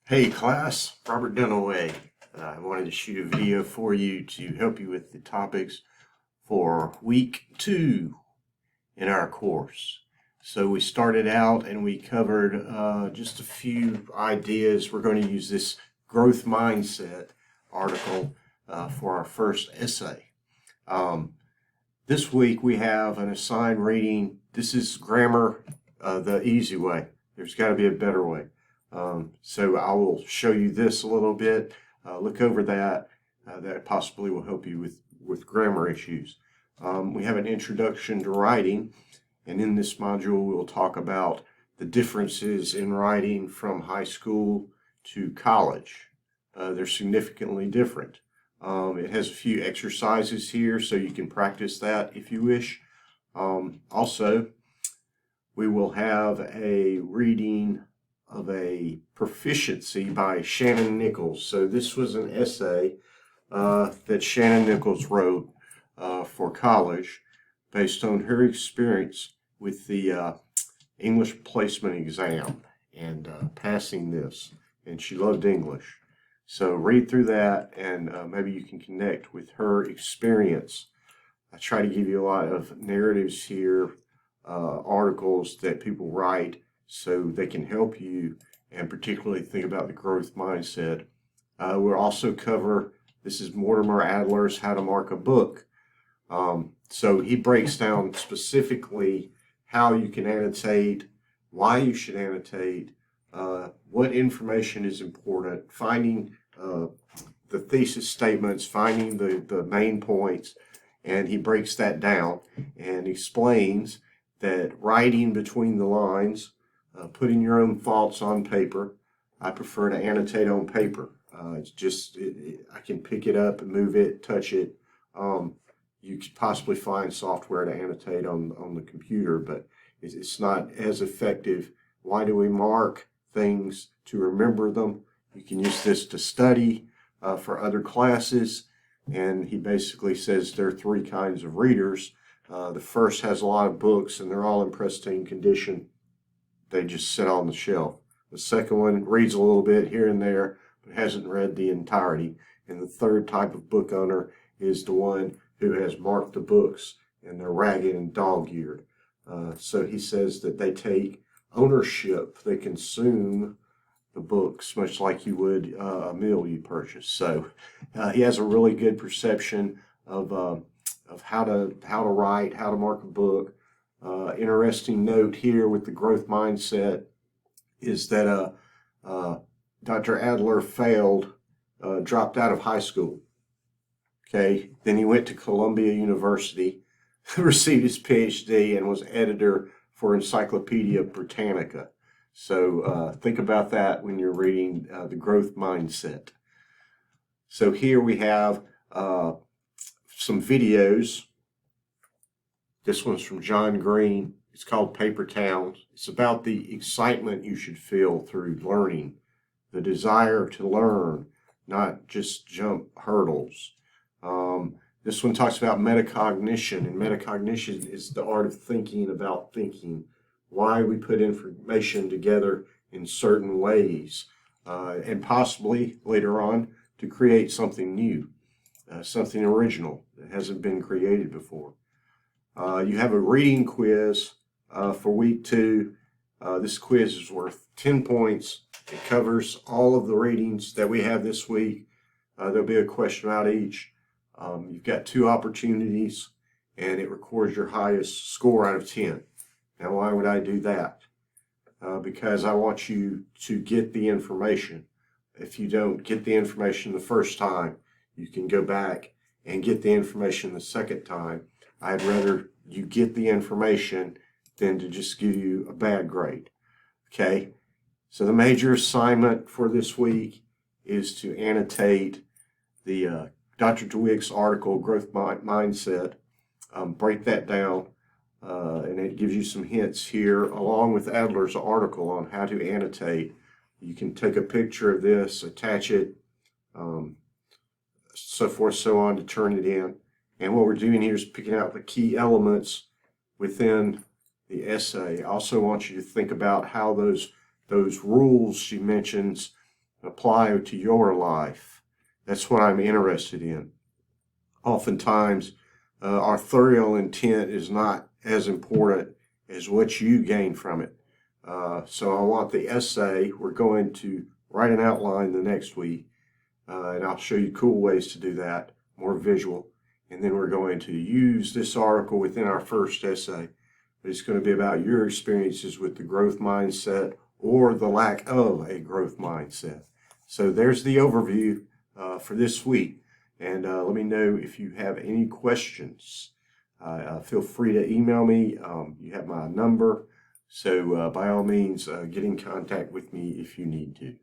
Hey class, Robert Dunaway. I wanted to shoot a video for you to help you with the topics for week 2 in our course. So we started out and we covered just a few ideas. We're going to use this growth mindset article for our first essay. This week we have an assigned reading. This is grammar the easy way. There's got to be a better way. So I will show you this a little bit. Look over that. That possibly will help you with grammar issues. We have an introduction to writing, and in this module we'll talk about the differences in writing from high school to college. They're significantly different. It has a few exercises here so you can practice that if you wish. Also, we will have a reading of a proficiency by Shannon Nichols. So this was an essay that Shannon Nichols wrote for college based on her experience with the English placement exam and passing this. And she loved English. So read through that and maybe you can connect with her experience. I try to give you a lot of narratives here, articles that people write so they can help you and particularly think about the growth mindset. We'll also cover, this is Mortimer Adler's How to Mark a Book. So he breaks down specifically how you can annotate, why you should annotate, what information is important, finding the thesis statements, finding the main points, and he breaks that down and explains that writing between the lines, putting your own thoughts on paper. I prefer to annotate on paper. It's just, I can pick it up and move it, touch it. You could possibly find software to annotate on the computer, but it's not as effective. Why do we mark things? To remember them. You can use this to study for other classes. And he basically says there are 3 kinds of readers. The first has a lot of books and they're all in pristine condition. They just sit on the shelf. The second one reads a little bit here and there, but hasn't read the entirety. And the third type of book owner is the one who has marked the books and they're ragged and dog-eared. So he says that they take ownership. They consume the books much like you would a meal you purchase. So he has a really good perception of how to write, how to mark a book. Interesting note here with the growth mindset is that Dr. Adler failed, dropped out of high school. Okay, then he went to Columbia University, received his PhD, and was editor for Encyclopedia Britannica. So think about that when you're reading the growth mindset. So here we have some videos. This one's from John Green. It's called Paper Towns. It's about the excitement you should feel through learning, the desire to learn, not just jump hurdles. This one talks about metacognition, and metacognition is the art of thinking about thinking, why we put information together in certain ways, and possibly later on to create something new, something original that hasn't been created before. You have a reading quiz for week 2. This quiz is worth 10 points. It covers all of the readings that we have this week. There'll be a question about each. You've got 2 opportunities, and it records your highest score out of 10. Now, why would I do that? Because I want you to get the information. If you don't get the information the first time, you can go back and get the information the second time. I'd rather you get the information than to just give you a bad grade. Okay? So the major assignment for this week is to annotate the Dr. DeWitt's article, Growth Mindset. Break that down, and it gives you some hints here, along with Adler's article on how to annotate. You can take a picture of this, attach it, so forth, so on, to turn it in. And what we're doing here is picking out the key elements within the essay. I also want you to think about how those rules she mentions apply to your life. That's what I'm interested in. Oftentimes, our authorial intent is not as important as what you gain from it. So I want the essay. We're going to write an outline the next week, and I'll show you cool ways to do that, more visual. And then we're going to use this article within our first essay. But it's going to be about your experiences with the growth mindset or the lack of a growth mindset. So there's the overview for this week. And let me know if you have any questions. Feel free to email me. You have my number. So by all means, get in contact with me if you need to.